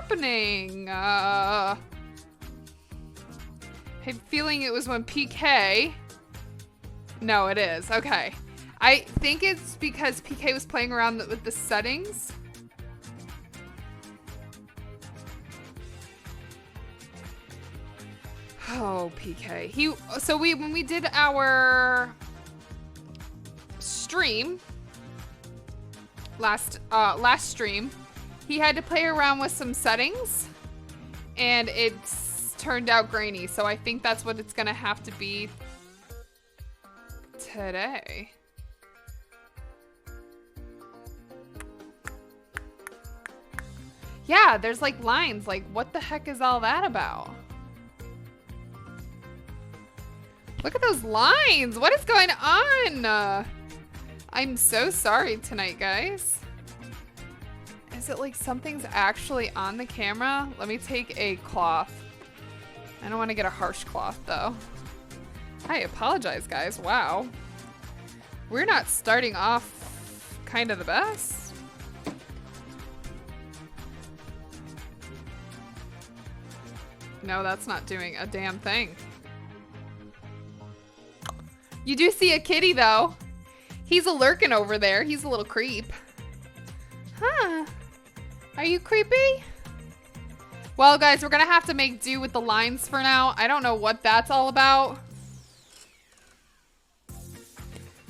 happening? I have a feeling it was when PK. No, it is. Okay. I think it's because PK was playing around with the settings. Oh, PK. When we did our stream last stream, he had to play around with some settings and it's turned out grainy. So I think that's what it's gonna have to be today. Yeah, there's like lines. Like, what the heck is all that about? Look at those lines. What is going on? I'm so sorry tonight, guys. Is it like something's actually on the camera? Let me take a cloth. I don't want to get a harsh cloth though. I apologize, guys. Wow. We're not starting off kind of the best. No, that's not doing a damn thing. You do see a kitty though. He's a lurking over there. He's a little creep. Huh. Are you creepy? Well, guys, we're gonna have to make do with the lines for now. I don't know what that's all about.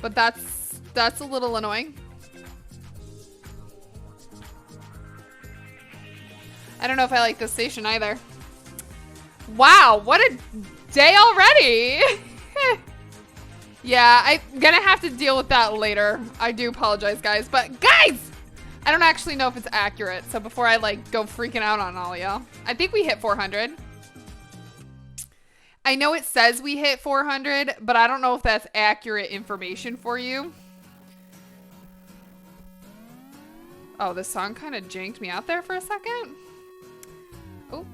But that's a little annoying. I don't know if I like this station either. Wow, what a day already. Yeah, I'm gonna have to deal with that later. I do apologize, guys. But guys, I don't actually know if it's accurate. So before I like go freaking out on all y'all, I think we hit 400. I know it says we hit 400, but I don't know if that's accurate information for you. Oh, this song kind of janked me out there for a second. Oh.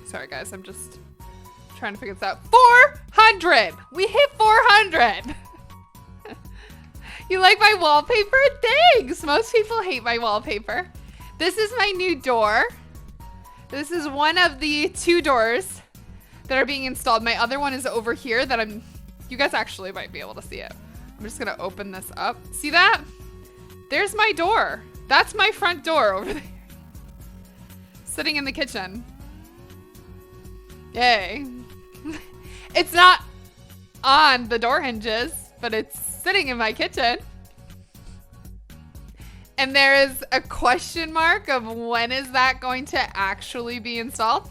Sorry, guys. I'm just trying to figure this out. 400! We hit 400! You like my wallpaper? Thanks! Most people hate my wallpaper. This is my new door. This is one of the 2 doors that are being installed. My other one is over here that you guys actually might be able to see it. I'm just gonna open this up. See that? There's my door. That's my front door over there. Sitting in the kitchen. Yay. It's not on the door hinges, but it's sitting in my kitchen. And there is a question mark of when is that going to actually be installed?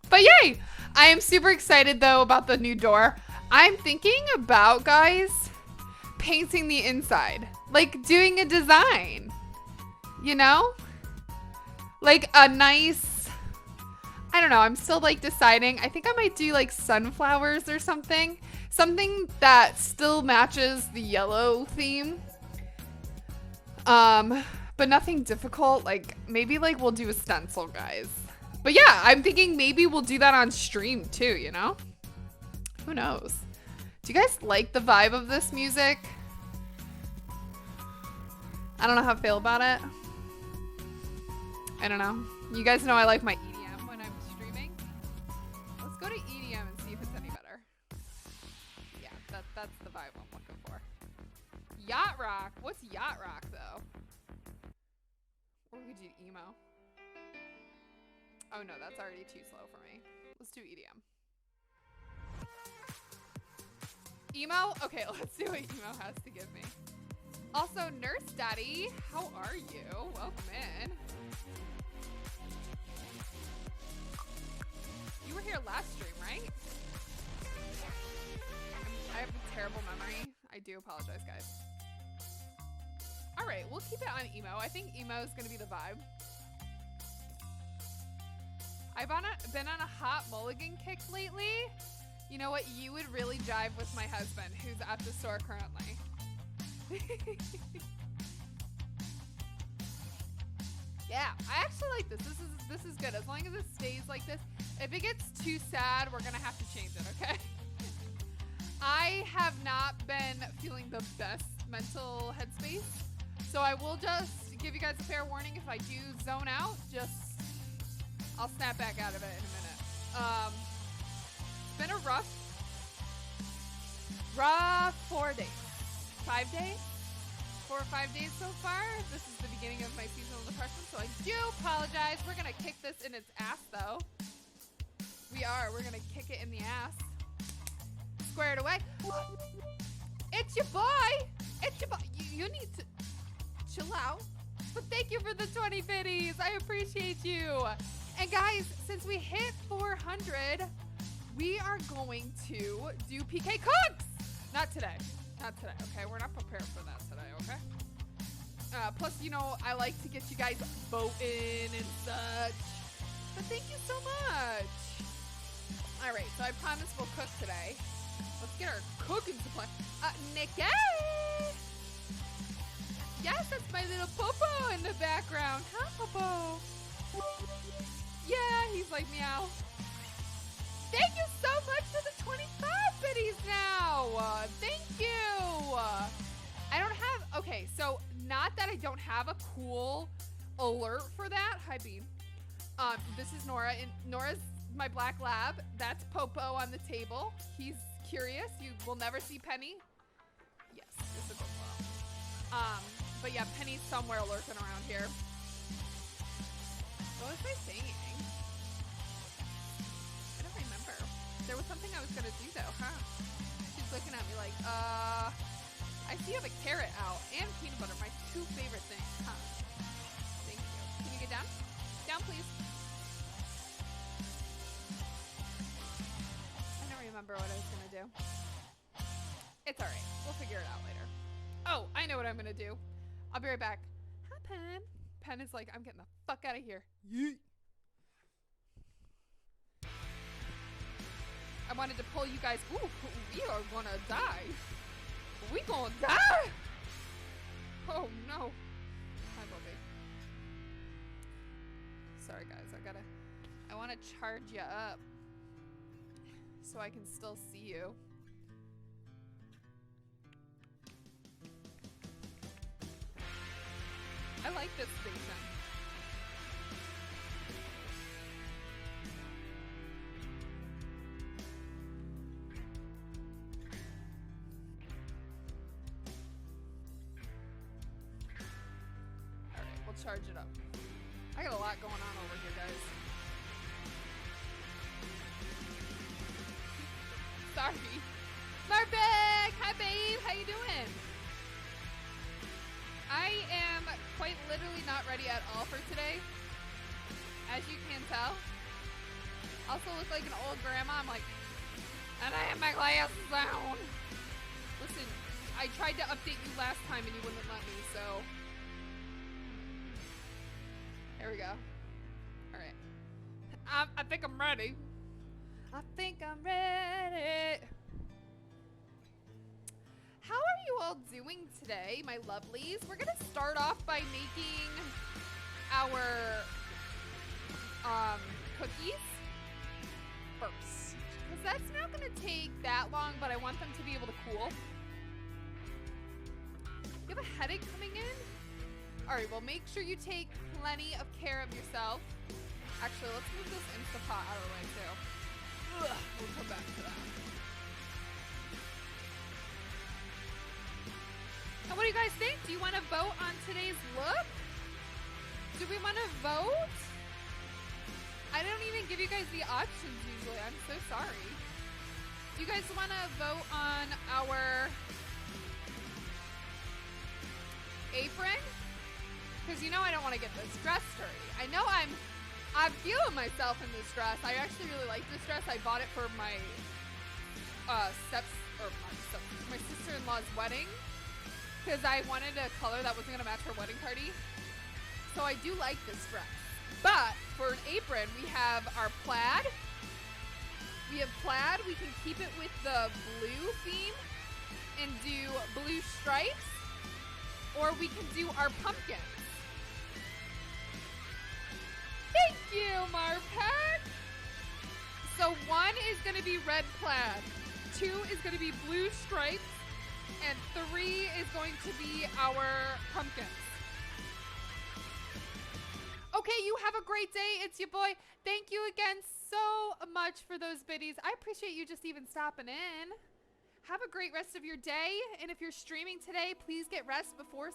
But yay! I am super excited though about the new door. I'm thinking about, guys, painting the inside. Like doing a design. You know? Like a nice, I don't know, I'm still like deciding. I think I might do like sunflowers or something. Something that still matches the yellow theme. But nothing difficult. Like maybe like we'll do a stencil, guys. But yeah, I'm thinking maybe we'll do that on stream too, you know? Who knows? Do you guys like the vibe of this music? I don't know how I feel about it. I don't know. You guys know I like my EDM when I'm streaming. Let's go to EDM and see if it's any better. Yeah, that's the vibe I'm looking for. Yacht rock? What's yacht rock though? Or we could do emo. Oh no, that's already too slow for me. Let's do EDM. Emo? Okay, let's see what emo has to give me. Also, Nurse Daddy, how are you? Welcome in. You were here last stream, right? I have a terrible memory. I do apologize, guys. All right, we'll keep it on emo. I think emo is gonna be the vibe. I've been on a hot mulligan kick lately. You know what? You would really jive with my husband, who's at the store currently. Yeah, I actually like this. This is good. As long as it stays like this. If it gets too sad, we're gonna have to change it, okay? I have not been feeling the best mental headspace. So I will just give you guys a fair warning. If I do zone out, I'll snap back out of it in a minute. It's been a rough 4 days. 5 days? 4 or 5 days so far. This is the beginning of my seasonal depression, so I do apologize. We're gonna kick this in its ass, though. We're gonna kick it in the ass. Square it away. It's your boy. It's your boy. You need to chill out. But thank you for the 20 biddies. I appreciate you. And guys, since we hit 400, we are going to do PK Cooks. Not today. Not today, okay? We're not prepared for that today, okay? Plus, you know, I like to get you guys voting and such. But thank you so much. All right, so I promise we'll cook today. Let's get our cooking supply. Nikki! Yes, that's my little Popo in the background. Huh, Popo? Yeah, he's like meow. Thank you so much for the 25 biddies now. Thank you. I don't have, okay, so not that I don't have a cool alert for that. Hi, Bean. This is Nora, and Nora's my black lab. That's Popo on the table. He's curious. You will never see Penny. Yes, this is Popo. But yeah, Penny's somewhere lurking around here. What was I saying? I don't remember. There was something I was gonna do though, huh? She's looking at me like, I see you have a carrot out and peanut butter, my 2 favorite things, huh? Thank you. Can you get down? Down, please. I don't remember what I was gonna do. It's all right. We'll figure it out later. Oh, I know what I'm gonna do. I'll be right back. Hi, Pen. Pen is like, I'm getting the fuck out of here. Yeet. I wanted to pull you guys. Ooh, we are gonna die. We gonna die. Oh no. Hi, Bobby. Sorry, guys. I want to charge you up so I can still see you. I like this station. Alright, we'll charge it up. I got a lot going on over here, guys. Sorry. Marbek! Hi, babe! How you doing? I am quite literally not ready at all for today, as you can tell. Also look like an old grandma. I'm like, and I have my glasses on. Listen, I tried to update you last time and you wouldn't let me, so. There we go. All right. I think I'm ready. I think I'm ready. How are you all doing today, my lovelies? We're gonna start off by making our cookies first, because that's not gonna take that long, but I want them to be able to cool. You have a headache coming in? All right, well, make sure you take plenty of care of yourself. Actually, let's move this Instapot out of the way too. Ugh, we'll come back to that. And what do you guys think? Do you want to vote on today's look? Do we want to vote? I don't even give you guys the options usually. I'm so sorry. Do you guys want to vote on our apron? Because you know I don't want to get this dress dirty. I know I'm feeling myself in this dress. I actually really like this dress. I bought it for my my sister-in-law's wedding, because I wanted a color that wasn't going to match her wedding party. So I do like this dress. But for an apron, we have our plaid. We have plaid. We can keep it with the blue theme and do blue stripes. Or we can do our pumpkins. Thank you, Marpet. So 1 is going to be red plaid. 2 is going to be blue stripes. And 3 is going to be our pumpkins. Okay, you have a great day. It's your boy. Thank you again so much for those biddies. I appreciate you just even stopping in. Have a great rest of your day. And if you're streaming today, please get rest before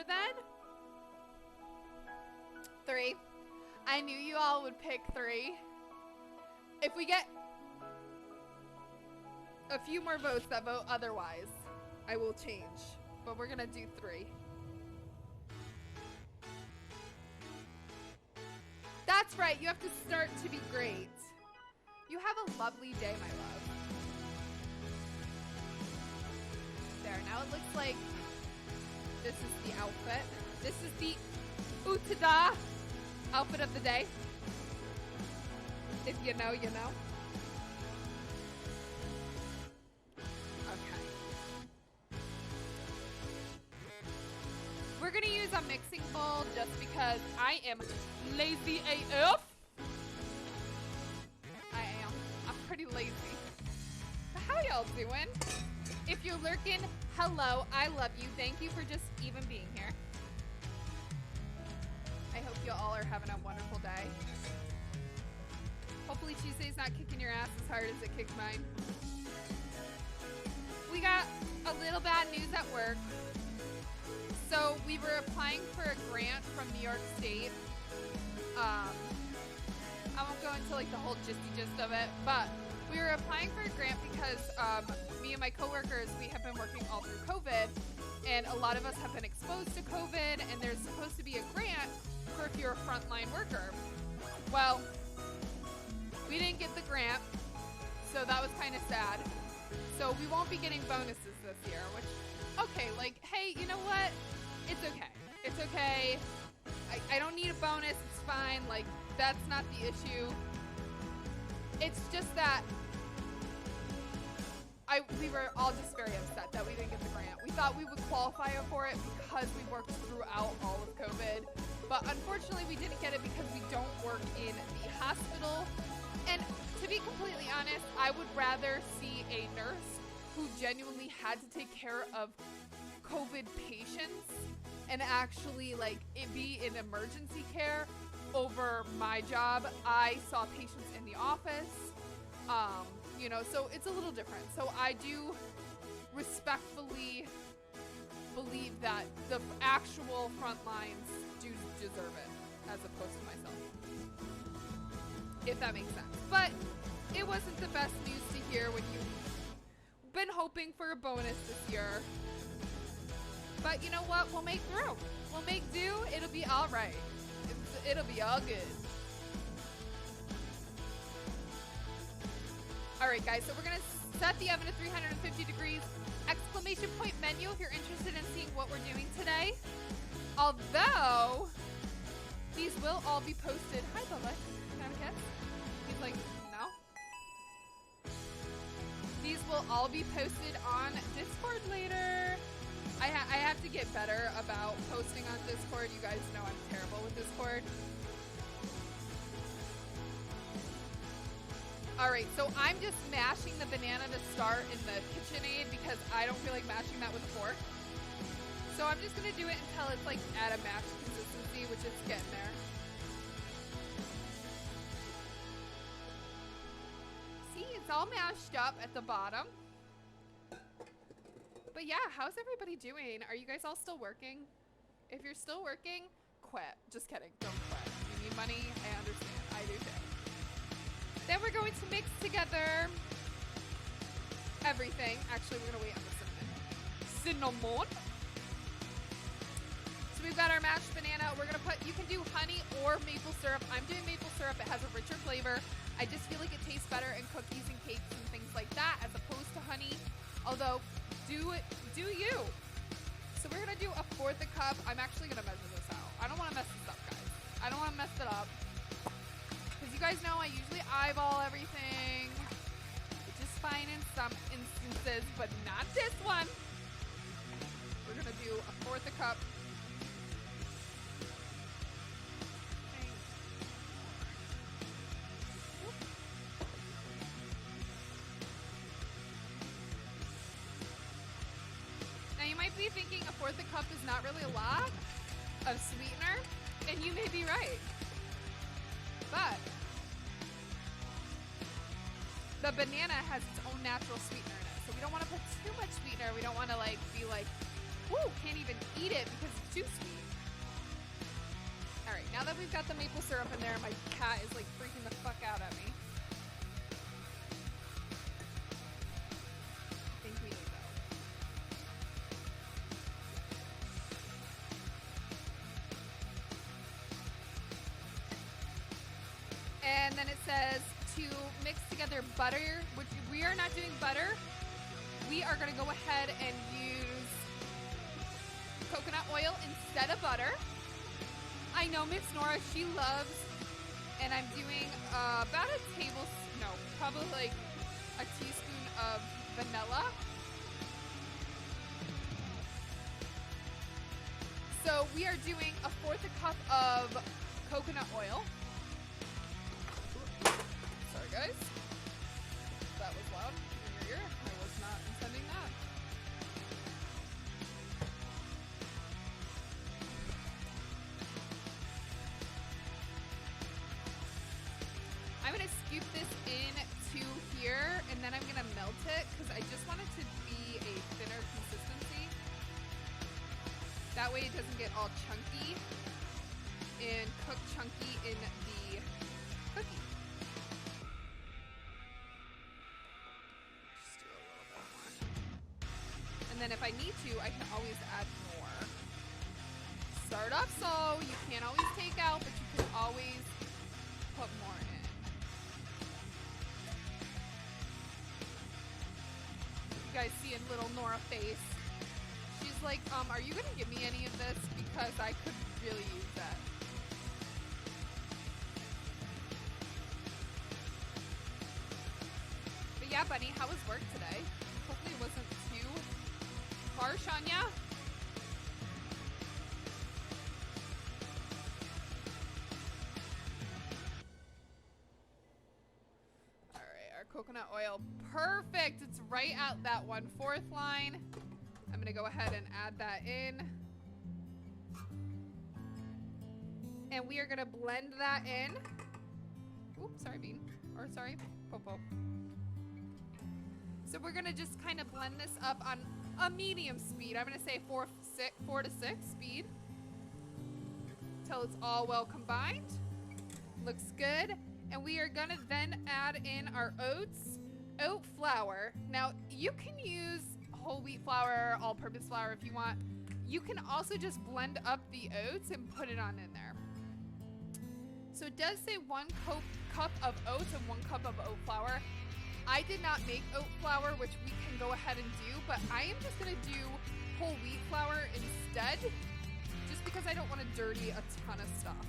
then. 3. I knew you all would pick 3. If we get a few more votes that vote otherwise, I will change. But we're gonna do 3. That's right, you have to start to be great. You have a lovely day, my love. There, now it looks like this is the outfit. This is the Utada outfit of the day. If you know, you know. Okay. We're gonna use a mixing bowl just because I am lazy AF. I'm pretty lazy. But how y'all doing? If you're lurking, hello, I love you. Thank you for just even being here. I hope you all are having a wonderful day. Hopefully Tuesday's not kicking your ass as hard as it kicked mine. We got a little bad news at work. So we were applying for a grant from New York State. I won't go into like the whole gist of it, but we were applying for a grant because me and my coworkers, we have been working all through COVID, and a lot of us have been exposed to COVID, and there's supposed to be a grant for if you're a frontline worker. Well, we didn't get the grant, so that was kind of sad. So we won't be getting bonuses this year, which, okay, like, hey, you know what? It's okay. It's okay. I don't need a bonus. It's fine. Like, that's not the issue. It's just that we were all just very upset that we didn't get the grant. We thought we would qualify for it because we worked throughout all of COVID. But unfortunately, we didn't get it because we don't work in the hospital. And to be completely honest, I would rather see a nurse who genuinely had to take care of COVID patients and actually like it be in emergency care over my job. I saw patients in the office, you know, so it's a little different. So I do respectfully believe that the actual front lines do deserve it as opposed to myself, if that makes sense. But it wasn't the best news to hear when you've been hoping for a bonus this year. But you know what? We'll make through. We'll make do. It'll be all right. It'll be all good. All right, guys. So we're going to set the oven to 350 degrees. Exclamation point menu if you're interested in seeing what we're doing today. Although, these will all be posted. Hi, Bubba. Can I have a kiss? He's like, no. These will all be posted on Discord later. I have to get better about posting on Discord. You guys know I'm terrible with Discord. All right, so I'm just mashing the banana to start in the KitchenAid because I don't feel like mashing that with a fork. So I'm just gonna do it until it's like at a mashed consistency, which is getting there. See, it's all mashed up at the bottom. But yeah, how's everybody doing? Are you guys all still working? If you're still working, quit. Just kidding, don't quit. You need money, I understand, I do too. Then we're going to mix together everything. Actually, we're gonna wait on the cinnamon. So we've got our mashed banana. We're gonna put, you can do honey or maple syrup. I'm doing maple syrup, it has a richer flavor. I just feel like it tastes better in cookies and cakes and things like that as opposed to honey. Although, do you. So we're gonna do 1/4 a cup. I'm actually gonna measure this out. I don't wanna mess this up, guys. I don't wanna mess it up. Because you guys know I usually eyeball everything, which is fine in some instances, but not this one. We're gonna do 1/4 a cup. fourth a cup is not really a lot of sweetener, and you may be right. But the banana has its own natural sweetener in it, so we don't want to put too much sweetener. We don't want to like be like, whoo, can't even eat it because it's too sweet. All right, now that we've got the maple syrup in there, my cat is like freaking the fuck out at me. I think we need that. And then it says to mix together butter, which we are not doing butter. We are going to go ahead and use coconut oil instead of butter. I know Miss Nora, she loves, and I'm doing about a tablespoon, no, probably like a teaspoon of vanilla. So we are doing a fourth a cup of coconut oil. Sorry guys, that was loud in your ear. I was not intending that. I'm gonna scoop this into here and then I'm gonna melt it because I just want it to be a thinner consistency. That way it doesn't get all chunky and cook chunky in the cookie. And then if I need to, I can always add more. Start off slow. You can't always take out, but you can always put more in. You guys see in little Nora face. She's like, are you gonna give me any of this? Because I could really use that. But yeah, Bunny, how was work today? Hopefully it wasn't too harsh on ya. All right, our coconut oil, perfect. It's right at that 1/4 line. I'm gonna go ahead and add that in. And we are gonna blend that in. Oops, sorry, Bean. Or sorry, Popo. So we're gonna just kind of blend this up on a medium speed. I'm gonna say 4 to 6 speed till it's all well combined. Looks good. And we are gonna then add in our oat flour. Now you can use whole wheat flour, all-purpose flour if you want. You can also just blend up the oats and put it on in there. So it does say 1 cup of oats and 1 cup of oat flour. I did not make oat flour, which we can go ahead and do, but I am just gonna do whole wheat flour instead, just because I don't want to dirty a ton of stuff.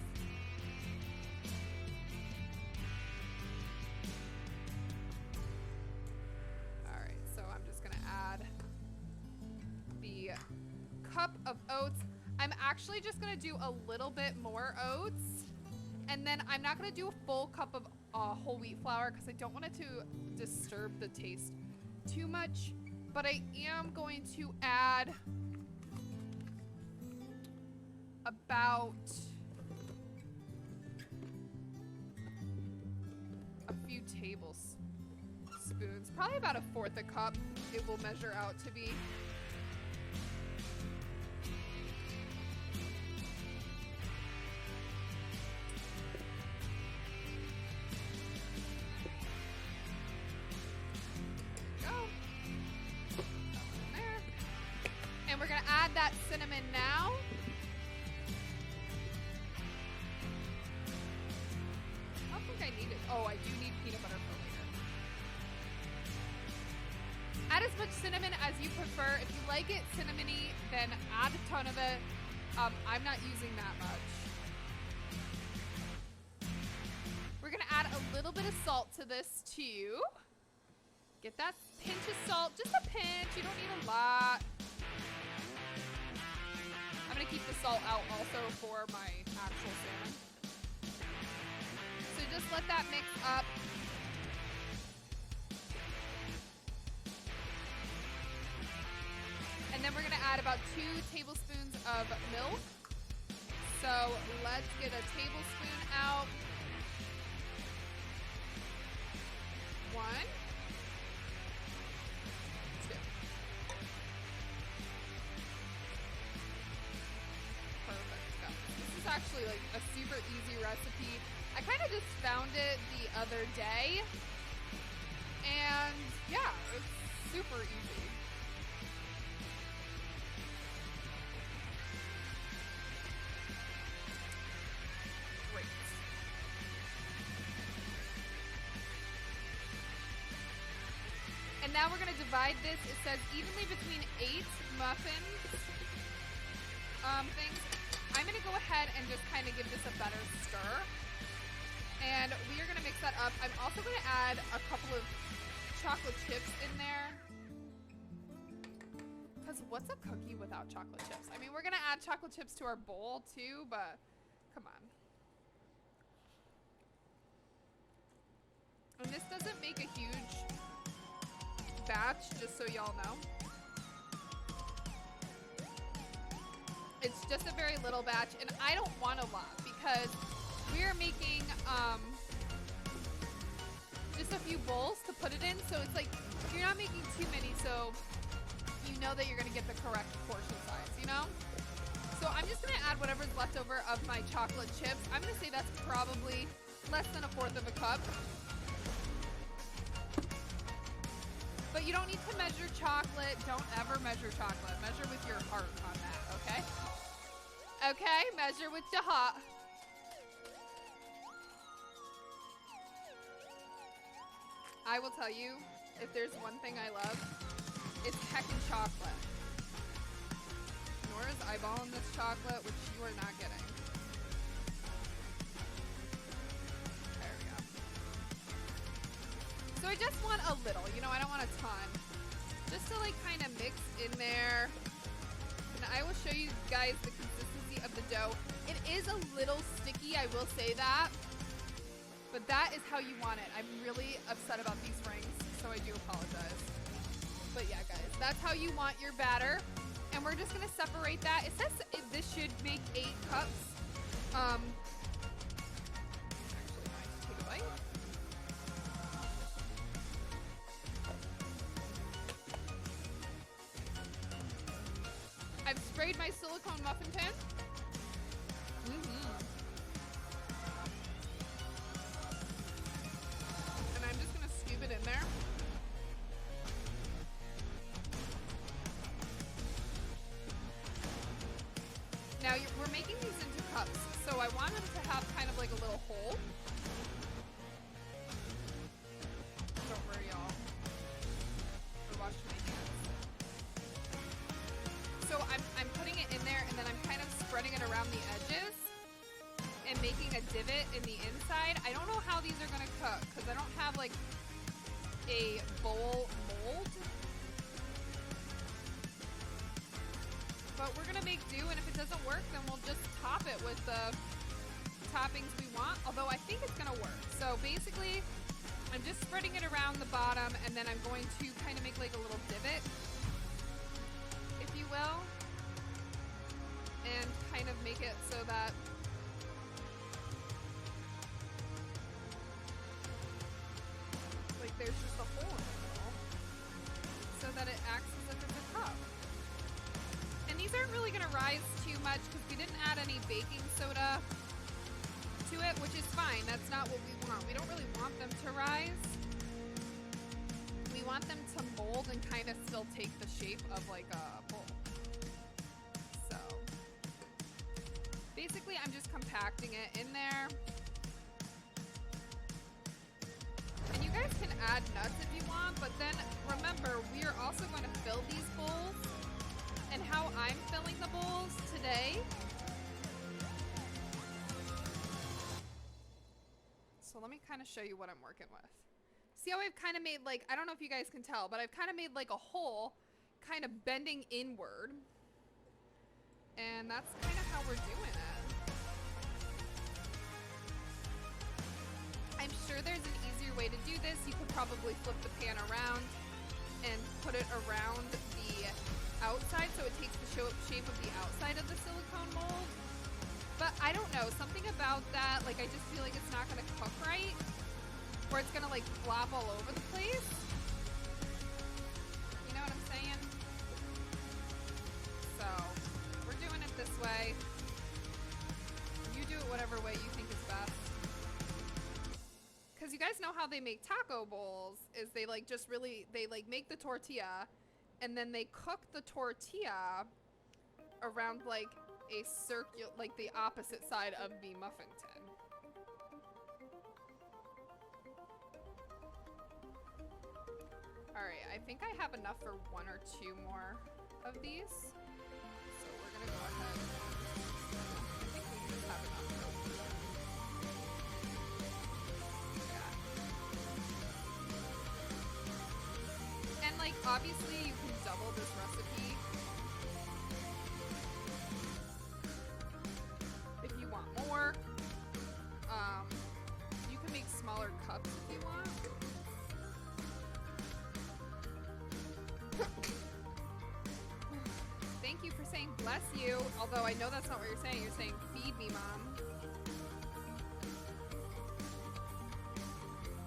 All right, so I'm just gonna add the cup of oats. I'm actually just gonna do a little bit more oats, and then I'm not gonna do a full cup of whole wheat flour because I don't want it to disturb the taste too much, but I am going to add about a few tablespoons, probably about 1/4 a cup it will measure out to be. And we're gonna add that cinnamon now. I don't think I need it. Oh, I do need peanut butter for later. Add as much cinnamon as you prefer. If you like it cinnamony, then add a ton of it. I'm not using that much. We're gonna add a little bit of salt to this too. Get that pinch of salt, just a pinch. You don't need a lot. I'm gonna keep the salt out also for my actual salmon. So just let that mix up. And And then we're gonna add about 2 tablespoons of milk. So let's get a tablespoon out. 1, 2. Perfect, guys. This is actually like a super easy recipe. I kind of just found it the other day. And yeah, it's super easy. Great. And now we're going to divide this. It says evenly between 8 muffins things. I'm going to go ahead and just kind of give this a better stir. And we are going to mix that up. I'm also going to add a couple of chocolate chips in there. Because what's a cookie without chocolate chips? I mean, we're going to add chocolate chips to our bowl too, but come on. And this doesn't make a huge batch, just so y'all know. It's just a very little batch, and I don't want a lot because we're making just a few bowls to put it in. So it's like you're not making too many, so you know that you're gonna get the correct portion size, you know? So I'm just gonna add whatever's left over of my chocolate chips. I'm gonna say that's probably less than 1/4 of a cup. But you don't need to measure chocolate. Don't ever measure chocolate. Measure with your heart on that, okay? Okay, measure with your heart. I will tell you, if there's one thing I love, it's heckin' chocolate. Nora's eyeballing this chocolate, which you are not getting. There we go. So I just want a little, you know, I don't want a ton. Just to like kind of mix in there. And I will show you guys the consistency of the dough. It is a little sticky, I will say that. But that is how you want it. I'm really upset about these rings, so I do apologize. But yeah, guys, that's how you want your batter. And we're just gonna separate that. It says this should make 8 cups. Actually, I might take a bite. I've sprayed my silicone muffin tin. And I'm just gonna scoop it in there. Now we're making these into cups, so I want them to have kind of like a little hole. Don't worry, y'all. I washed my hands. So I'm putting it in there, and then I'm kind of spreading it around the edges and making a divot in the inside. I don't know how these are gonna cook because I don't have like a bowl mold. But we're gonna make do, and if it doesn't work, then we'll just top it with the toppings we want, although I think it's gonna work. So basically, I'm just spreading it around the bottom, and then I'm going to kind of make like a little divot, if you will, and kind of make it so that like there's just a hole in the middle, so that it acts as if it's a cup. And these aren't really gonna rise too much because we didn't add any baking soda to it, which is fine. That's not what we want. We don't really want them to rise. We want them to mold and kind of still take the shape of like a bowl. So basically I'm just compacting it in there. And you guys can add nuts if you want, but then remember, we are also going to fill these bowls. And how I'm filling the bowls today. So let me kind of show you what I'm working with. See how I've kind of made like, I don't know if you guys can tell, but I've kind of made like a hole kind of bending inward. And that's kind of how we're doing it. I'm sure there's an easier way to do this. You could probably flip the pan around and put it around the outside so it takes the shape of the outside of the silicone mold. But I don't know, something about that, like I just feel like it's not gonna cook right, or it's gonna like flop all over the place. You know what I'm saying? So, we're doing it this way. You do it whatever way you think is best. Because you guys know how they make taco bowls, is they like just really, they like make the tortilla, and then they cook the tortilla around like a circular, like the opposite side of the muffin tin. All right, I think I have enough for 1 or 2 more of these. So we're gonna go ahead. I think we just have enough. Yeah. And like, obviously you can double this recipe if you want more. You can make smaller cups if you want. Thank you for saying bless you, although I know that's not what you're saying. You're saying feed me, Mom.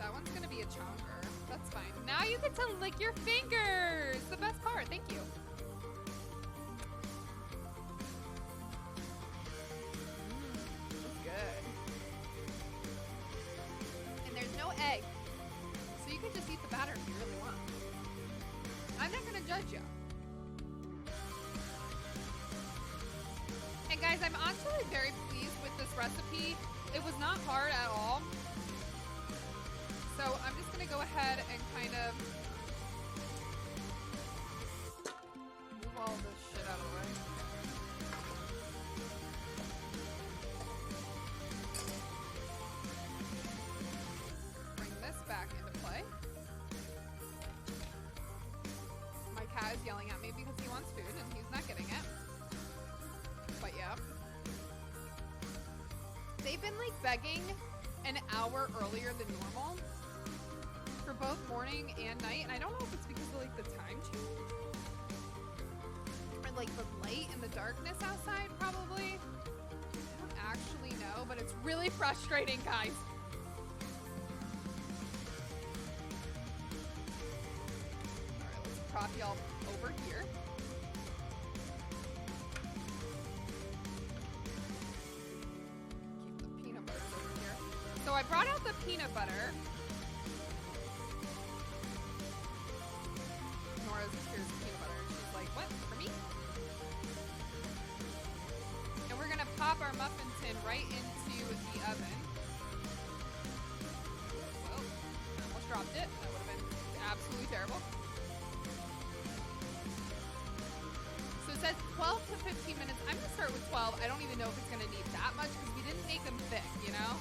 That one's gonna be a chonker. That's fine. Now you get to lick your fingers! The best part, thank you. That's good. And there's no egg. So you can just eat the batter if you really want. I'm not gonna judge you. And guys, I'm actually very pleased with this recipe. It was not hard at all. So I'm just gonna go ahead and kind of move all this shit out of the way. Bring this back into play. My cat is yelling at me because he wants food and he's not getting it. But yeah. They've been like begging an hour earlier than normal for both morning and night, and I don't know if it's because of like the time change or like the light and the darkness outside, probably. I don't actually know, but it's really frustrating, guys. Alright, let's prop y'all over here. So I brought out the peanut butter. Nora's here's peanut butter. She's like, what? For me? And we're gonna pop our muffin tin right into the oven. Whoa, I almost dropped it. That would have been absolutely terrible. So it says 12 to 15 minutes. I'm gonna start with 12. I don't even know if it's gonna need that much because we didn't make them thick, you know?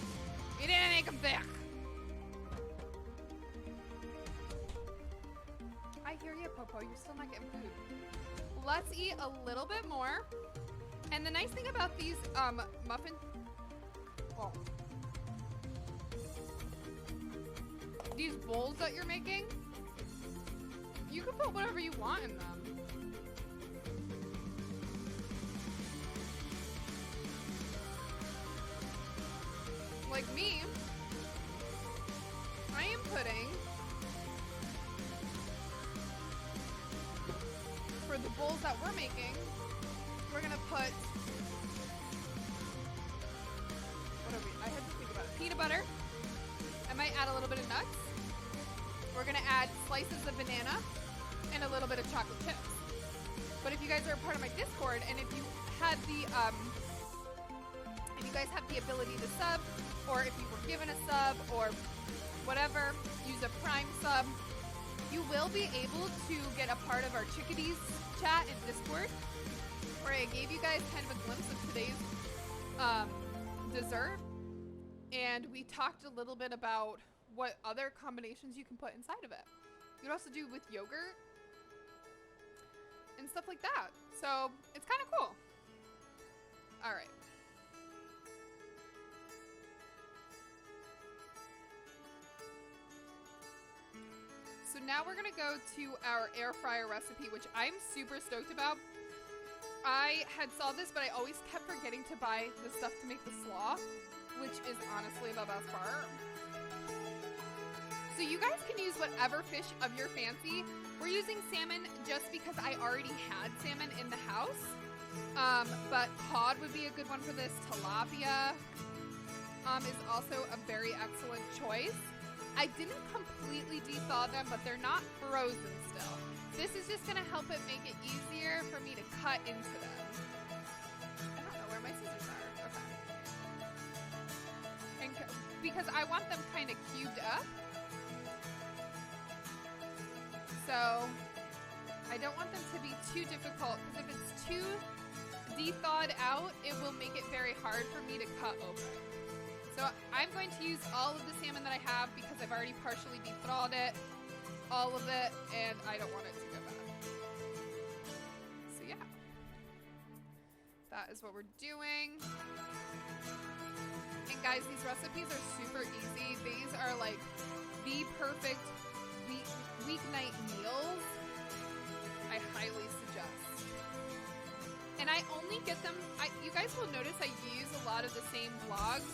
We didn't make them thick. I hear you, Popo. You're still not getting food. Let's eat a little bit more. And the nice thing about these muffin... Oh. These bowls that you're making, you can put whatever you want in them. Like me, I am putting, for the bowls that we're making, we're gonna put, what are we, I had to think about it, peanut butter. I might add a little bit of nuts. We're gonna add slices of banana and a little bit of chocolate chips. But if you guys are a part of my Discord, and if you had the, if you guys have the ability to sub, or if you were given a sub, or whatever, use a Prime sub, you will be able to get a part of our Chickadees chat in Discord, where I gave you guys kind of a glimpse of today's dessert, and we talked a little bit about what other combinations you can put inside of it. You can also do with yogurt and stuff like that. So it's kind of cool. All right. So now we're gonna go to our air fryer recipe, which I'm super stoked about. I had saw this, but I always kept forgetting to buy the stuff to make the slaw, which is honestly the best part. So you guys can use whatever fish of your fancy. We're using salmon just because I already had salmon in the house. But cod would be a good one for this. Tilapia is also a very excellent choice. I didn't completely de-thaw them, but they're not frozen still. This is just gonna help it make it easier for me to cut into them. I don't know where my scissors are. Okay. And because I want them kind of cubed up. So I don't want them to be too difficult, because if it's too de-thawed out, it will make it very hard for me to cut open. So I'm going to use all of the salmon that I have because I've already partially de-thawed it, all of it, and I don't want it to go bad. So yeah, that is what we're doing. And guys, these recipes are super easy. These are like the perfect weeknight meals. I highly suggest. And I only get them, you guys will notice I use a lot of the same vlogs.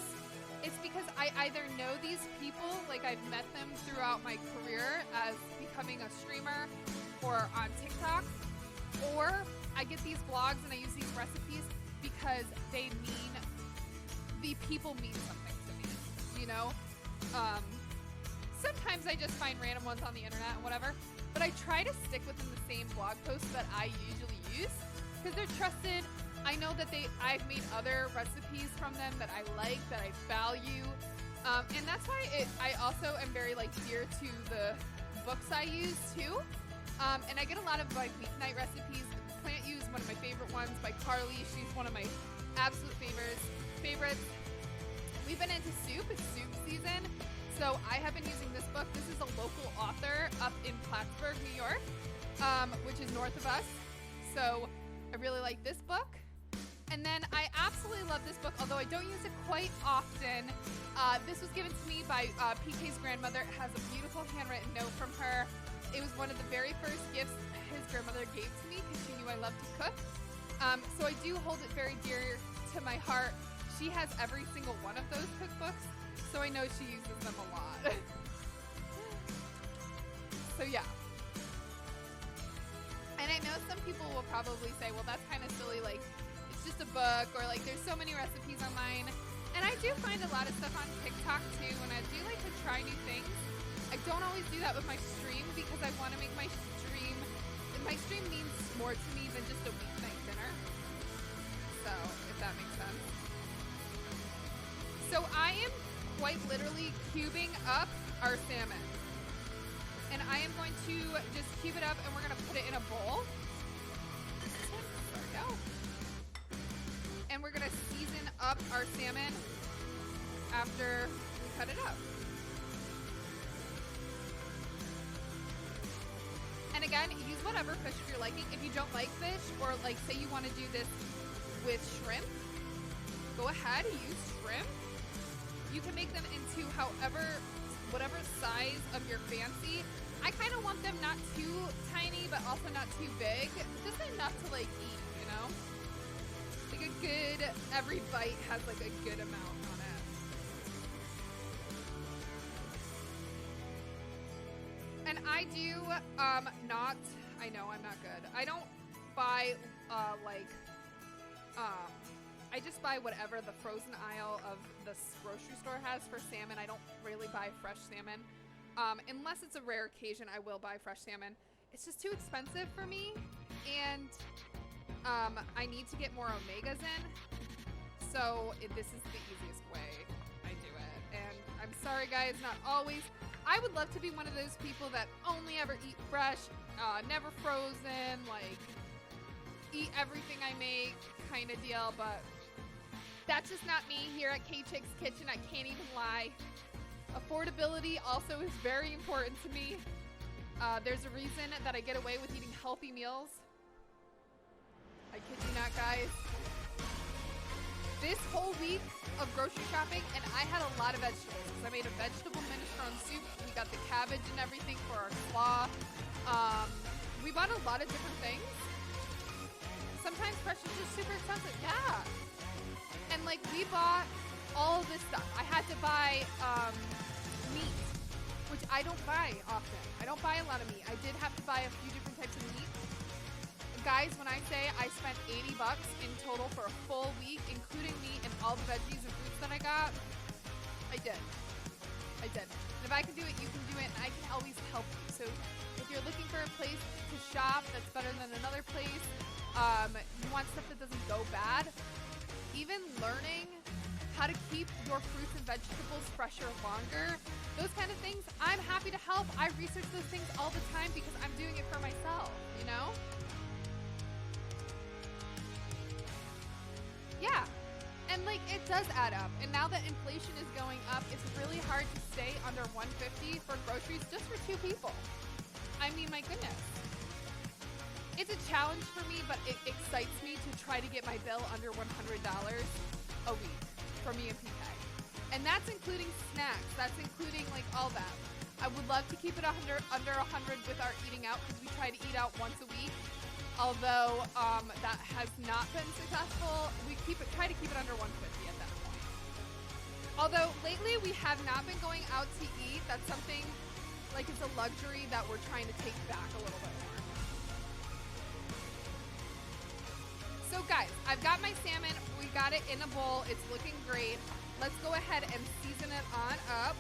It's because I either know these people, like I've met them throughout my career as becoming a streamer or on TikTok, or I get these vlogs and I use these recipes because they mean, the people mean something to me, you know? Sometimes I just find random ones on the internet and whatever, but I try to stick within the same blog posts that I usually use because they're trusted. I know that I've made other recipes from them that I like, that I value. And that's why I also am very like dear to the books I use too. And I get a lot of like weeknight recipes. Plant You is one of my favorite ones by Carly. She's one of my absolute favorites. We've been into soup. It's soup season. So I have been using this book. This is a local author up in Plattsburgh, New York, which is north of us. So I really like this book. And then I absolutely love this book, although I don't use it quite often. This was given to me by PK's grandmother. It has a beautiful handwritten note from her. It was one of the very first gifts his grandmother gave to me because she knew I loved to cook. So I do hold it very dear to my heart. She has every single one of those cookbooks, so I know she uses them a lot. So yeah. And I know some people will probably say, well, that's kind of silly, like, it's just a book, or like there's so many recipes online. And I do find a lot of stuff on TikTok too, and I do like to try new things. I don't always do that with my stream because I want to make my stream means more to me than just a weeknight dinner. So, if that makes sense. So I am quite literally cubing up our salmon. And I am going to just cube it up and we're going to put it in a bowl. There we go. And we're going to season up our salmon after we cut it up. And again, use whatever fish you're liking. If you don't like fish, or like say you want to do this with shrimp, go ahead, use shrimp. You can make them into whatever size of your fancy. I kind of want them not too tiny, but also not too big. Just enough to like eat, you know? Like a good, every bite has like a good amount on it. And I do I know I'm not good. I don't buy I just buy whatever the frozen aisle of the grocery store has for salmon. I don't really buy fresh salmon. Unless it's a rare occasion, I will buy fresh salmon. It's just too expensive for me, and I need to get more omegas in. So this is the easiest way I do it. And I'm sorry, guys, not always. I would love to be one of those people that only ever eat fresh, never frozen, like eat everything I make kind of deal, but that's just not me here at K-Chick's Kitchen. I can't even lie. Affordability also is very important to me. There's a reason that I get away with eating healthy meals. I kid you not, guys. this whole week of grocery shopping, and I had a lot of vegetables. I made a vegetable minestrone soup. We got the cabbage and everything for our slaw. We bought a lot of different things. Sometimes fresh is just super expensive. Yeah. And like we bought all of this stuff. I had to buy meat, which I don't buy often. I don't buy a lot of meat. I did have to buy a few different types of meat. Guys, when I say I spent $80 in total for a full week, including meat and all the veggies and fruits that I got, I did. And if I can do it, you can do it, and I can always help you. So if you're looking for a place to shop that's better than another place, you want stuff that doesn't go bad, even learning how to keep your fruits and vegetables fresher longer, those kind of things, I'm happy to help. I research those things all the time because I'm doing it for myself, you know? Yeah, and like it does add up. And now that inflation is going up, it's really hard to stay under $150 for groceries just for 2 people. I mean, my goodness. It's a challenge for me, but it excites me to try to get my bill under $100 a week for me and PK. And that's including snacks. That's including like all that. I would love to keep it under 100 with our eating out because we try to eat out once a week. Although that has not been successful, we try to keep it under 150 at that point. Although lately we have not been going out to eat. That's something like it's a luxury that we're trying to take back a little bit more. So guys, I've got my salmon. We got it in a bowl. It's looking great. Let's go ahead and season it on up.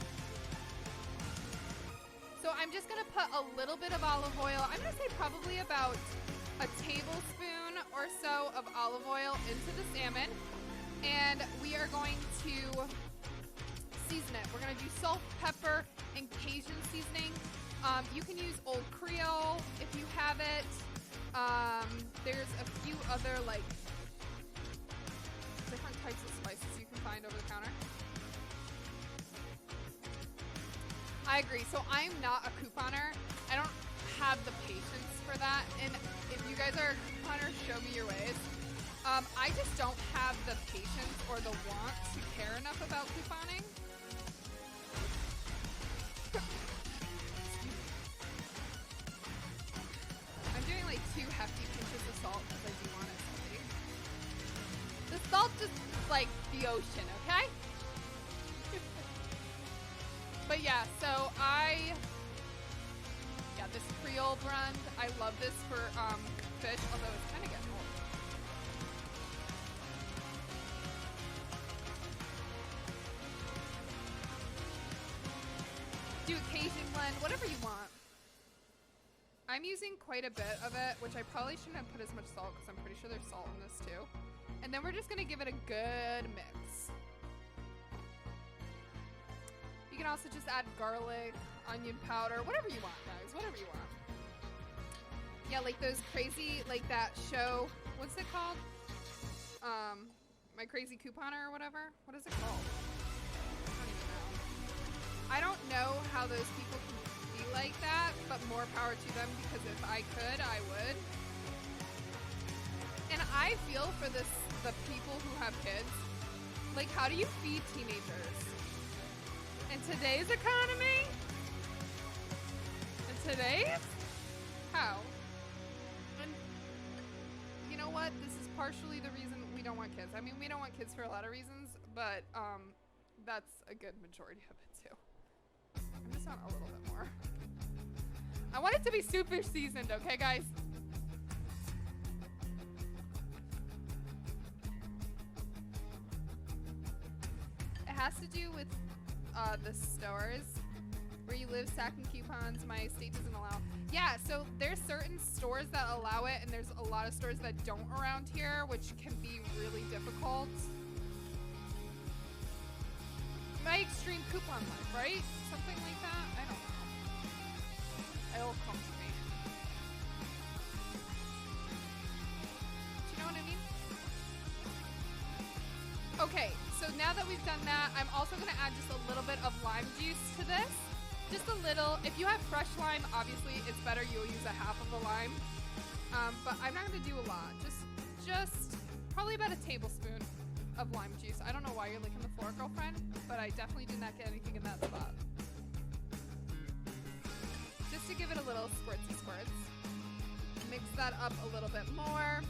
So I'm just gonna put a little bit of olive oil. I'm gonna say probably about a tablespoon or so of olive oil into the salmon, and we are going to season it. We're going to do salt, pepper, and Cajun seasoning. You can use Old Creole if you have it. There's a few other like different types of spices you can find over the counter. I agree. So I'm not a couponer. I don't have the patience for that, and if you guys are a couponer, show me your ways. I just don't have the patience or the want to care enough about couponing. I'm doing like 2 hefty pinches of salt because I do want it salty. The salt just like the ocean, okay? But yeah, so this Creole brand, I love this for fish, although it's kind of getting old. Do a Cajun blend, whatever you want. I'm using quite a bit of it, which I probably shouldn't have put as much salt because I'm pretty sure there's salt in this too. And then we're just gonna give it a good mix. You can also just add garlic, onion powder, whatever you want, guys, whatever you want. Yeah, like those crazy, like that show, what's it called? My Crazy Couponer or whatever? What is it called? I don't know how those people can be like that, but more power to them because if I could, I would. And I feel for the people who have kids. Like, how do you feed teenagers? In today's economy? In today's? How? And you know what? This is partially the reason we don't want kids. I mean, we don't want kids for a lot of reasons, but that's a good majority of it too. I just want a little bit more. I want it to be super seasoned, okay, guys? It has to do with the stores where you live, stacking coupons. My state doesn't allow. Yeah, so there's certain stores that allow it, and there's a lot of stores that don't around here, which can be really difficult. My extreme coupon life, right? Something like that? I don't know. It'll come to me. Do you know what I mean? Okay, so now that we've done that, I'm also going to add just a little bit of lime juice to this. Just a little. If you have fresh lime, obviously it's better you'll use a half of a lime. But I'm not going to do a lot. Just probably about a tablespoon. of lime juice. I don't know why you're licking the floor, girlfriend, but I definitely did not get anything in that spot. Just to give it a little squirtsy squirts. Mix that up a little bit more.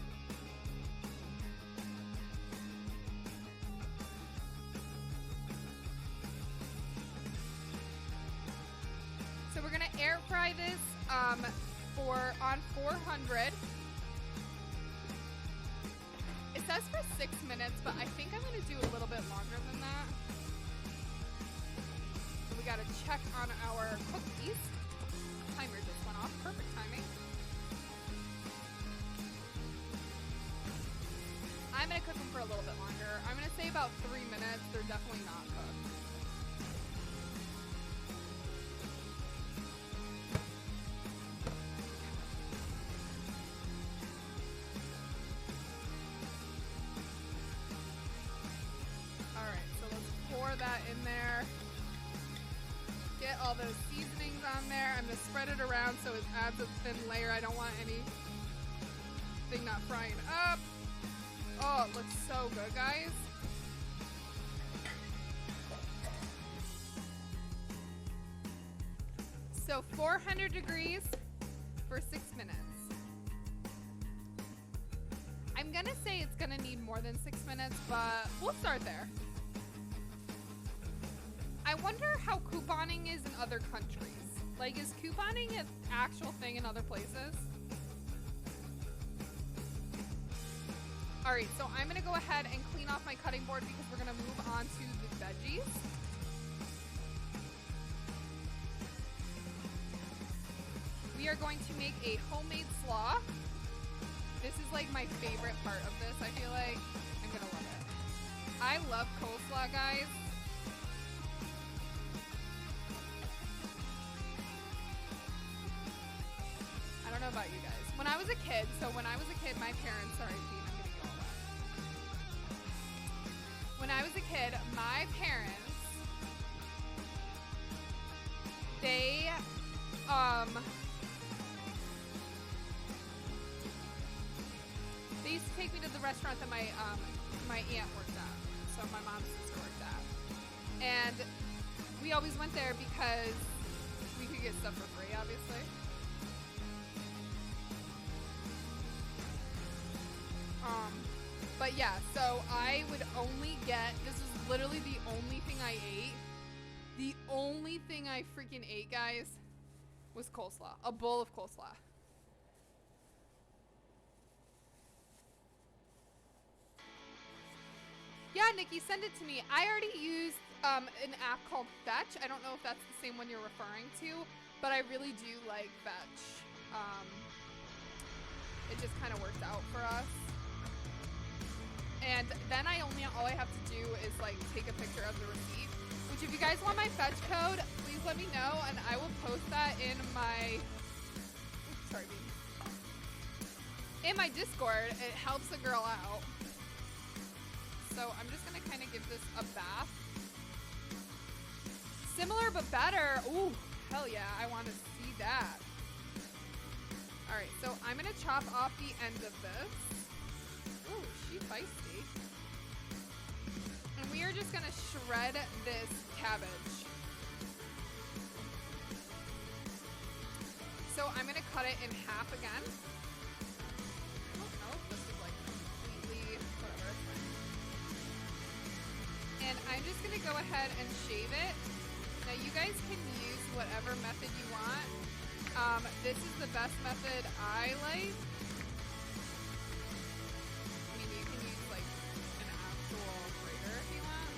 So we're gonna air fry this on 400. It says for 6 minutes, but I think I'm gonna do a little bit longer than that. So we gotta check on our cookies. Timer just went off, perfect timing. I'm gonna cook them for a little bit longer. I'm gonna say about 3 minutes. They're definitely not cooked. All right, so let's pour that in there. Get all those seasonings on there. I'm gonna spread it around so it adds a thin layer. I don't want anything not frying up. Oh, it looks so good, guys. So 400 degrees for 6 minutes. I'm gonna say it's gonna need more than 6 minutes, but we'll start there. I wonder how couponing is in other countries. Like, is couponing an actual thing in other places? All right, so I'm gonna go ahead and clean off my cutting board because we're gonna move on to the veggies. We are going to make a homemade slaw. This is like my favorite part of this. I feel like I'm gonna love it. I love coleslaw, guys. I don't know about you guys. When I was a kid, my parents, sorry, Pete, I'm giving you all that. When I was a kid, my parents, they used to take me to the restaurant that my aunt worked at. So my mom's sister worked at. And we always went there because we could get stuff for free, obviously. But yeah, so I would only get, this was literally the only thing I ate. The only thing I freaking ate, guys, was coleslaw. A bowl of coleslaw. Yeah, Nikki, send it to me. I already used an app called Fetch. I don't know if that's the same one you're referring to, but I really do like Fetch. It just kind of worked out for us. And then all I have to do is like take a picture of the receipt, which if you guys want my Fetch code, please let me know and I will post that in my, oops, sorry, baby. In my Discord. It helps a girl out. So I'm just gonna kind of give this a bath. Similar but better. Ooh, hell yeah, I want to see that. All right, so I'm gonna chop off the end of this. Ooh, she's feisty. And we are just gonna shred this cabbage. So I'm gonna cut it in half again. I don't know if this is like completely, whatever, it's fine. And I'm just gonna go ahead and shave it. Now you guys can use whatever method you want. This is the best method I like. I mean, you can use like an actual grater if you want.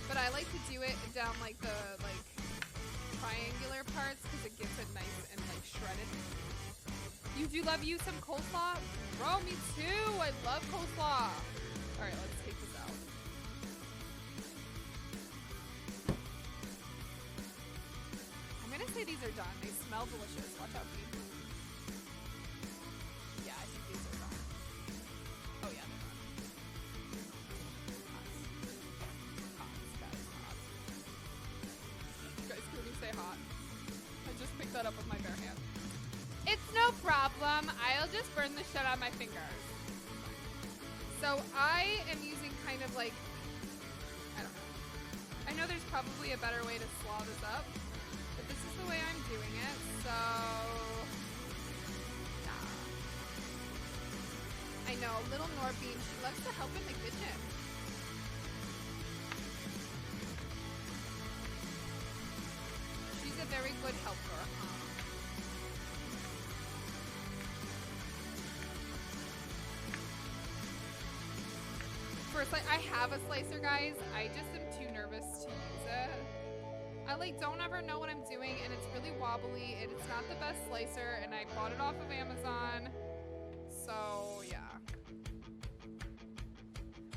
But I like to do it down like the triangular parts because it gets it nice and like shredded. You do love you some coleslaw? Bro, me too. I love coleslaw. All right, let's take this out. I'm gonna say these are done. They smell delicious. Watch out, Pete. Yeah, I think these are done. Oh yeah, they're done. Hot. This guy is hot. You guys, can you say hot? I just picked that up with my bare hand. It's no problem. I'll just burn the shit out of my fingers. So I am using kind of like, I don't know. I know there's probably a better way to slaw this up, but this is the way I'm doing it, so, nah. I know, little Norbean, she loves to help in the kitchen. She's a very good helper. First, I have a slicer, guys. I just am too nervous to use it. I don't ever know what I'm doing, and it's really wobbly, and it's not the best slicer, and I bought it off of Amazon. So, yeah.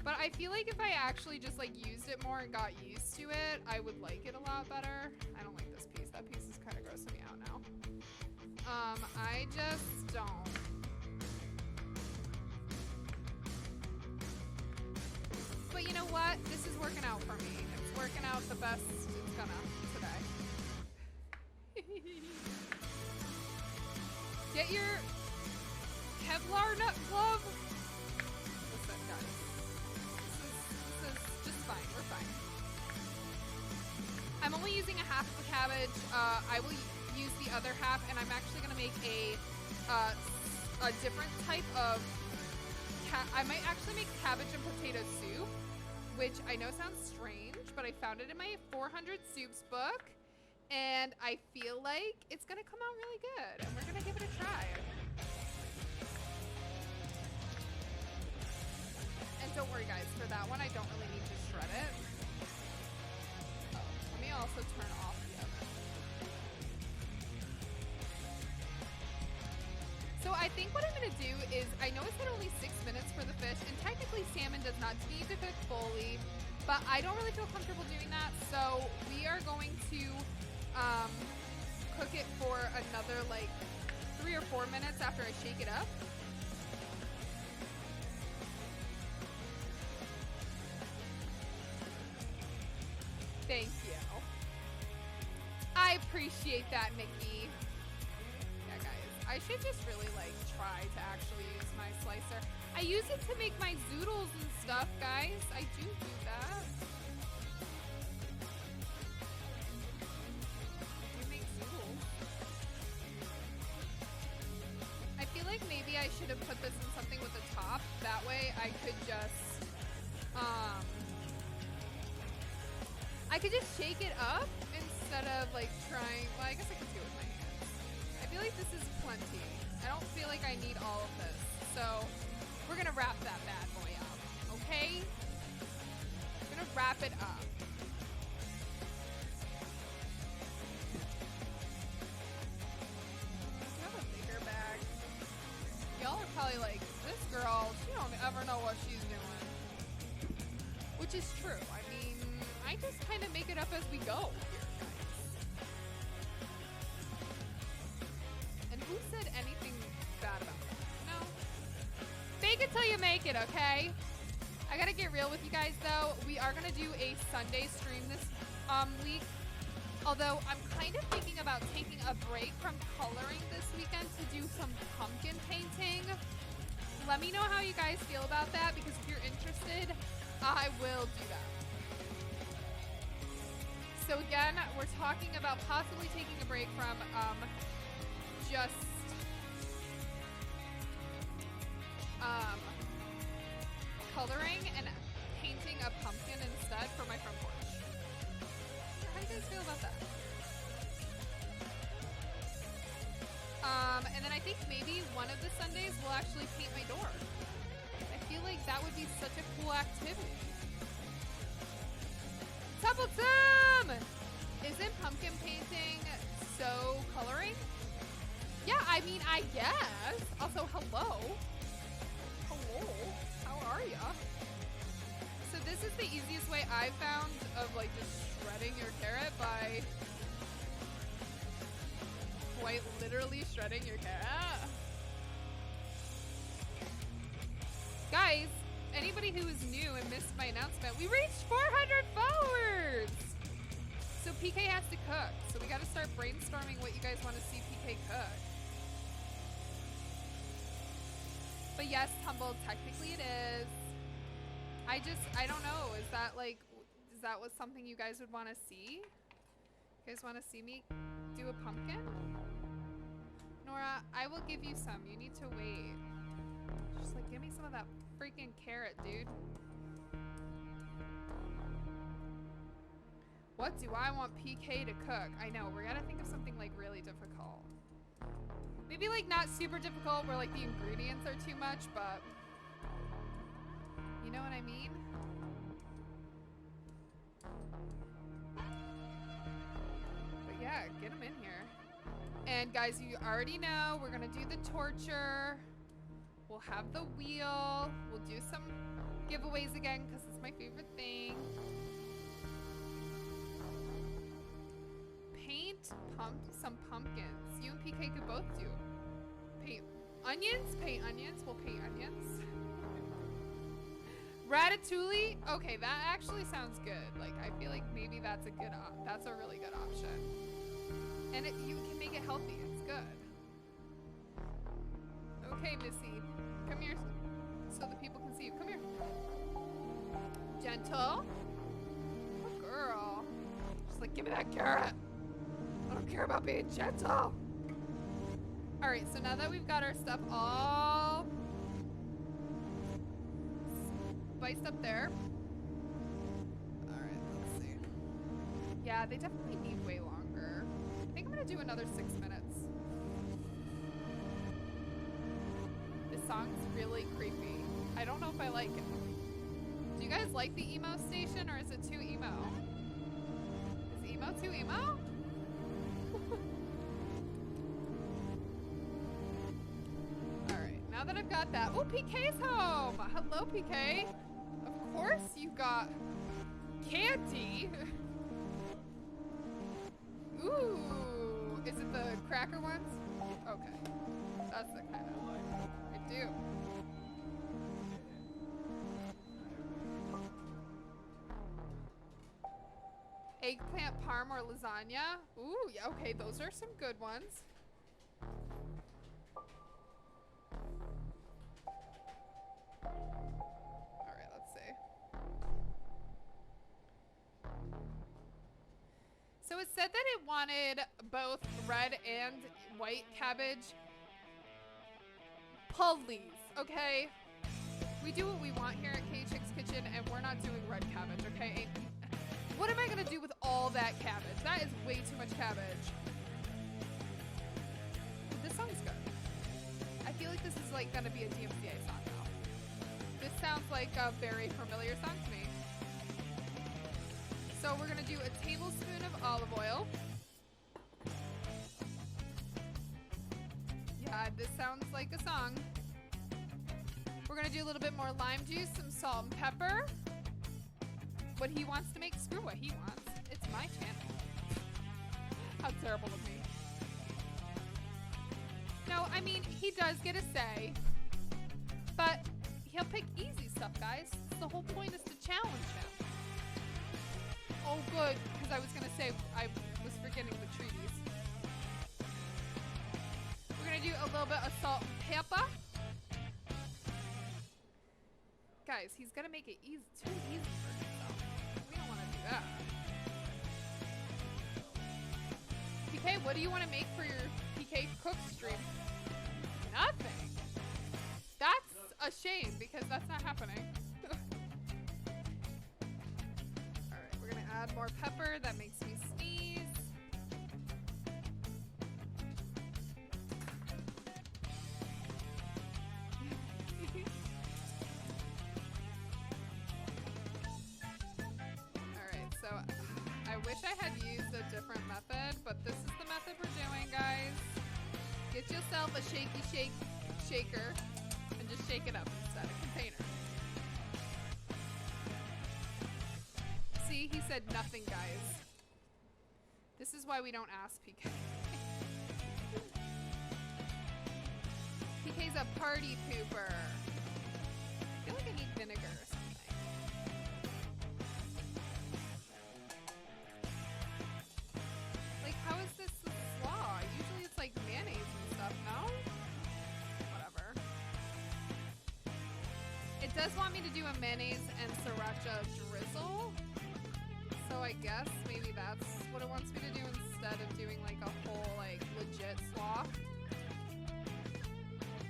But I feel like if I actually just used it more and got used to it, I would like it a lot better. I don't like this piece. That piece is kind of grossing me out now. I just don't. But you know what? This is working out for me. It's working out the best it's gonna today. Get your Kevlar nut glove. Listen, guys. This is just fine. We're fine. I'm only using a half of a cabbage. I will use the other half, and I'm actually gonna make a different type of. I might actually make cabbage and potato soup, which I know sounds strange, but I found it in my 400 soups book, and I feel like it's gonna come out really good, and we're gonna give it a try. And don't worry, guys, for that one, I don't really need to shred it. Oh, let me also turn off the oven. So I think what I'm going to do is, I know it said only 6 minutes for the fish, and technically salmon does not need to cook fully, but I don't really feel comfortable doing that, so we are going to cook it for another 3 or 4 minutes after I shake it up. Thank you. I appreciate that, Mickey. Yeah, guys. I should just really try to actually use my slicer. I use it to make my zoodles and stuff, guys. I do that. I do make zoodles. I feel like maybe I should have put this in something with a top. That way I could just, shake it up instead of trying, well, I guess I could do it with my hands. I feel like this is plenty. I don't feel like I need all of this. So we're gonna wrap that bad boy up, okay? We're gonna wrap it up. Do you have a bigger bag? Y'all are probably like, this girl, she don't ever know what she's doing. Which is true. I mean, I just kind of make it up as we go here, guys. And who said anything bad about that? No. Fake it till you make it, okay? I gotta get real with you guys, though. We are gonna do a Sunday stream this week. Although I'm kind of thinking about taking a break from coloring this weekend to do some pumpkin painting. Let me know how you guys feel about that, because if you're interested, I will do that. So again, we're talking about possibly taking a break from just coloring and painting a pumpkin instead for my front porch. How do you guys feel about that? And then I think maybe one of the Sundays we'll actually paint my door. I feel like that would be such a cool activity. Templeton! Isn't pumpkin painting so coloring? Yeah, I mean, I guess. Also, hello. Hello. How are ya? So this is the easiest way I've found of just shredding your carrot, by quite literally shredding your carrot. Guys, anybody who is new and missed my announcement, we reached 400 followers! So PK has to cook. So we gotta start brainstorming what you guys want to see PK cook. But yes, Tumble, technically it is. I don't know. Is that what something you guys would want to see? You guys want to see me do a pumpkin? Nora, I will give you some. You need to wait. Just like, give me some of that freaking carrot, dude. What do I want PK to cook? I know, we're gonna think of something like really difficult. Maybe like not super difficult where like the ingredients are too much, but you know what I mean? But yeah, get them in here. And guys, you already know we're gonna do the torture. We'll have the wheel. We'll do some giveaways again because it's my favorite thing. Paint some pumpkins. You and PK could both do. Paint onions? Paint onions. We'll paint onions. Ratatouille? Okay, that actually sounds good. Like, I feel like maybe that's a really good option. And you can make it healthy. It's good. Okay, Missy. Come here so the people can see you. Come here. Gentle. Good girl. Just like, give me that carrot. I don't care about being gentle. All right, so now that we've got our stuff all spiced up there. All right, let's see. Yeah, they definitely need way longer. I think I'm gonna do another 6 minutes. This song's really creepy. I don't know if I like it. Do you guys like the emo station or is it too emo? Is emo too emo? Alright, now that I've got that. Oh, PK's home! Hello, PK. Of course you got candy. Ooh, is it the cracker ones? Okay, that's the kind I like. I do. Eggplant parm or lasagna? Ooh, yeah, okay, those are some good ones. All right, let's see. So it said that it wanted both red and white cabbage. Please, okay? We do what we want here at K-Chicks Kitchen, and we're not doing red cabbage, okay? What am I gonna do with all that cabbage? That is way too much cabbage. This song's good. I feel like this is like gonna be a DMCA song now. This sounds like a very familiar song to me. So we're gonna do a tablespoon of olive oil. Yeah, this sounds like a song. We're gonna do a little bit more lime juice, some salt and pepper. What he wants to make, screw what he wants. It's my channel. How terrible of me. No, I mean, he does get a say, but he'll pick easy stuff, guys. The whole point is to challenge him. Oh, good, because I was gonna say I was forgetting the treaties. We're gonna do a little bit of salt and pepper. Guys, he's gonna make it easy, too easy for himself. We don't want to do that. PK, what do you want to make for your PK cook stream? Nothing. That's a shame because that's not happening. All right, we're gonna add more pepper. That makes me sneeze. So I wish I had used a different method, but this is the method we're doing, guys. Get yourself a shaker and just shake it up inside a container. See, he said nothing, guys. This is why we don't ask PK. PK's a party pooper. I feel like I need vinegar or something. Like, how is this a slaw? Usually it's like mayonnaise and stuff, no? Whatever. does want me to do a mayonnaise and sriracha drizzle. So I guess maybe that's what it wants me to do instead of doing like a whole like legit slaw.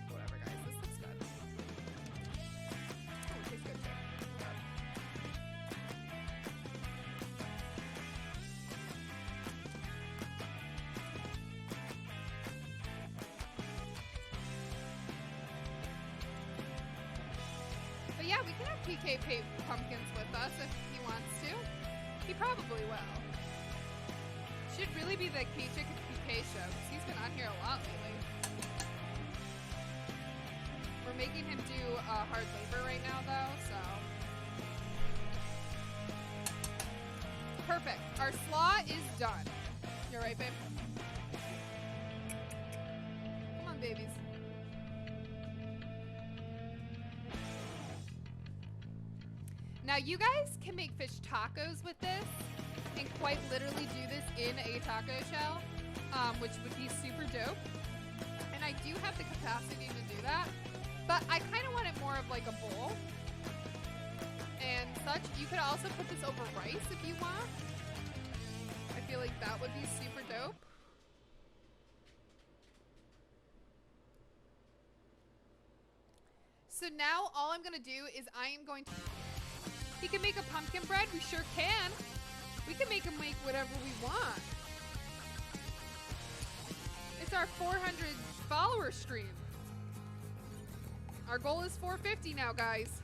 Whatever, guys. This looks good. Oh, it tastes good too. But yeah, we can have PK paint pumpkins with us if he wants to. He probably will. Should really be the K-Chick and PK show because he's been on here a lot lately. We're making him do hard labor right now though, so. Perfect. Our slaw is done. You're right, babe? Come on, babies. Now you guys can make fish tacos with this and quite literally do this in a taco shell, which would be super dope. And I do have the capacity to do that, but I kind of want it more of like a bowl and such. You could also put this over rice if you want. I feel like that would be super dope. So now all I'm gonna do is I am going to... He can make a pumpkin bread. We sure can. We can make him make whatever we want. It's our 400 follower stream. Our goal is 450 now, guys.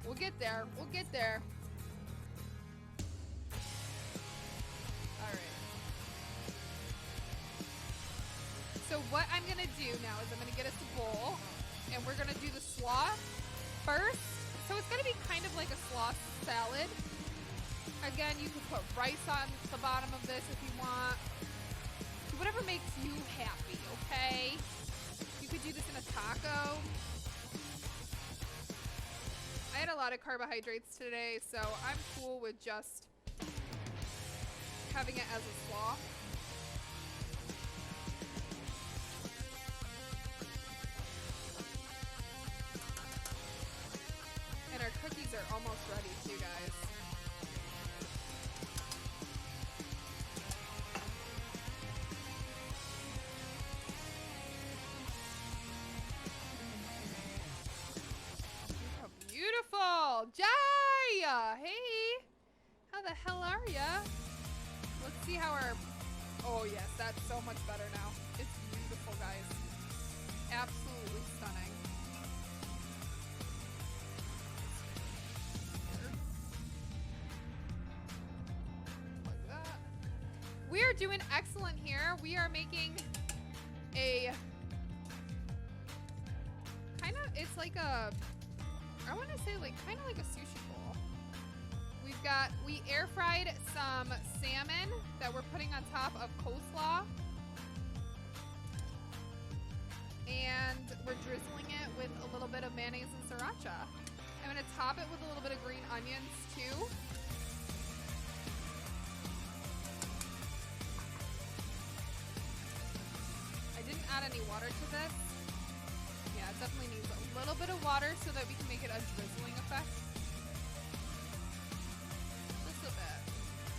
We'll get there. We'll get there. All right. So what I'm going to do now is I'm going to get us a bowl. And we're going to do the slaw first. So it's going to be kind of like a slaw salad. Again, you can put rice on the bottom of this if you want. Whatever makes you happy, okay? You could do this in a taco. I had a lot of carbohydrates today, so I'm cool with just having it as a slaw. And our cookies are almost ready too, guys. Look how beautiful! Jai! Hey! How the hell are ya? Let's see how our... Oh yes, that's so much better now. It's beautiful, guys. Absolutely stunning. We are doing excellent here. We are making a kind of, it's like a, I want to say like kind of like a sushi bowl. We air fried some salmon that we're putting on top of coleslaw. And we're drizzling it with a little bit of mayonnaise and sriracha. I'm going to top it with a little bit of green onions too. I didn't add any water to this. Yeah, it definitely needs a little bit of water so that we can make it a drizzling effect. Just a bit.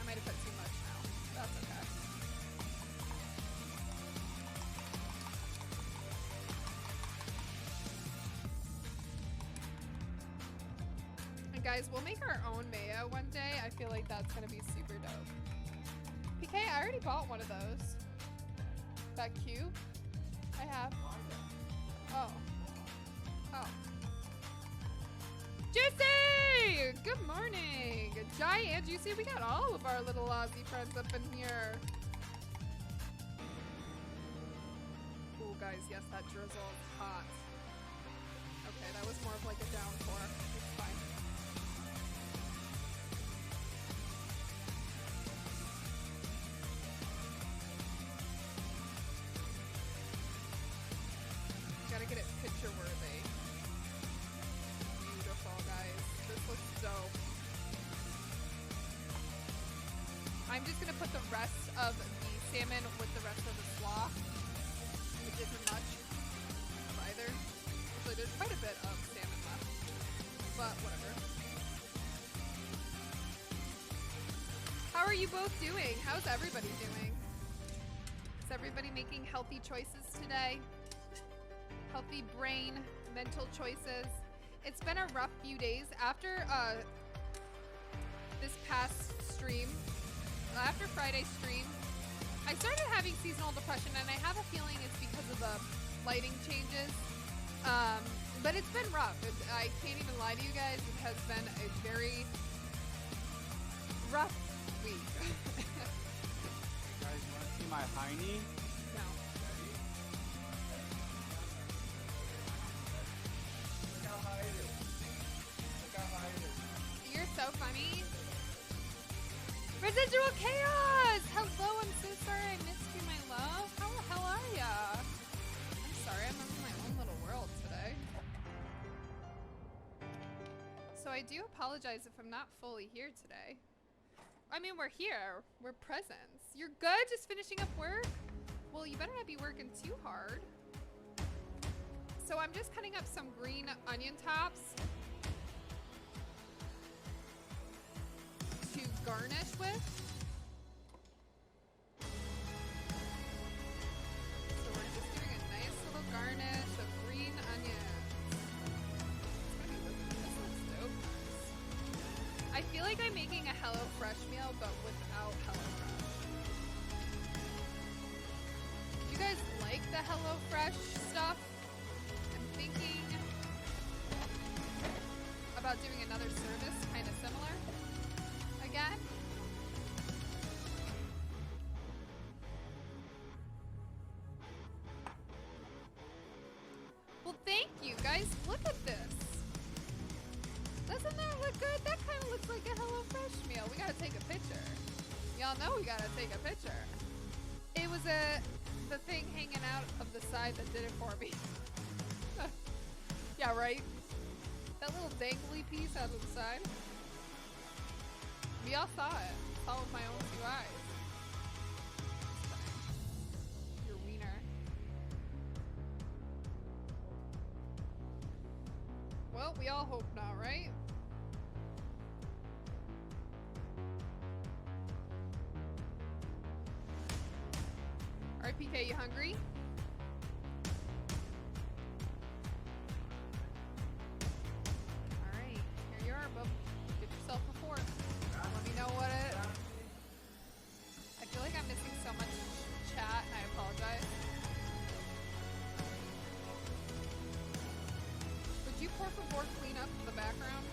I might have put too much now. That's okay. And guys, we'll make our own mayo one day. I feel like that's gonna be super dope. PK, I already bought one of those. That cube? I have. Oh. Oh. Juicy! Good morning. Jai and Juicy, we got all of our little Aussie friends up in here. Oh, guys, yes, that drizzle is hot. Okay, that was more of like a downpour. It's fine. Gotta get it picture worthy. Beautiful, guys. This looks dope. I'm just gonna put the rest of the salmon with the rest of the slaw, which isn't much either. Actually, there's quite a bit of salmon left. but whatever. How are you both doing? How's everybody doing? Is everybody making healthy choices today? Healthy brain, mental choices. It's been a rough few days after this past stream. After Friday's stream, I started having seasonal depression, and I have a feeling it's because of the lighting changes. But it's been rough. I can't even lie to you guys. It has been a very rough week. You guys want to see my hiney? No. Look how high it is. Look how high it is. You're so funny. Residual Chaos! Hello, I'm so sorry I missed you, my love. How the hell are ya? I'm sorry, I'm in my own little world today. So I do apologize if I'm not fully here today. I mean, we're here. We're presents. You're good? Just finishing up work? Well, you better not be working too hard. So I'm just cutting up some green onion tops to garnish with. So we're just doing a nice little garnish of green onions. This looks dope. I feel like I'm making a HelloFresh meal, but without HelloFresh. Do you guys like the HelloFresh stuff? I'm thinking about doing another service, kind of similar. Again. Well, thank you guys. Look at this. Doesn't that look good? That kind of looks like a HelloFresh meal. We gotta take a picture. Y'all know we gotta take a picture. It was the thing hanging out of the side that did it for me. Yeah, right? That little dangly piece out of the side. We all saw it. Saw it with my own 2 eyes. Your wiener. Well, we all hope not, right? Alright, PK, you hungry? Alright, here you are, bub. Get yourself a fork. Let me know what it... I feel like I'm missing so much chat, and I apologize. Would you pour for clean up the background?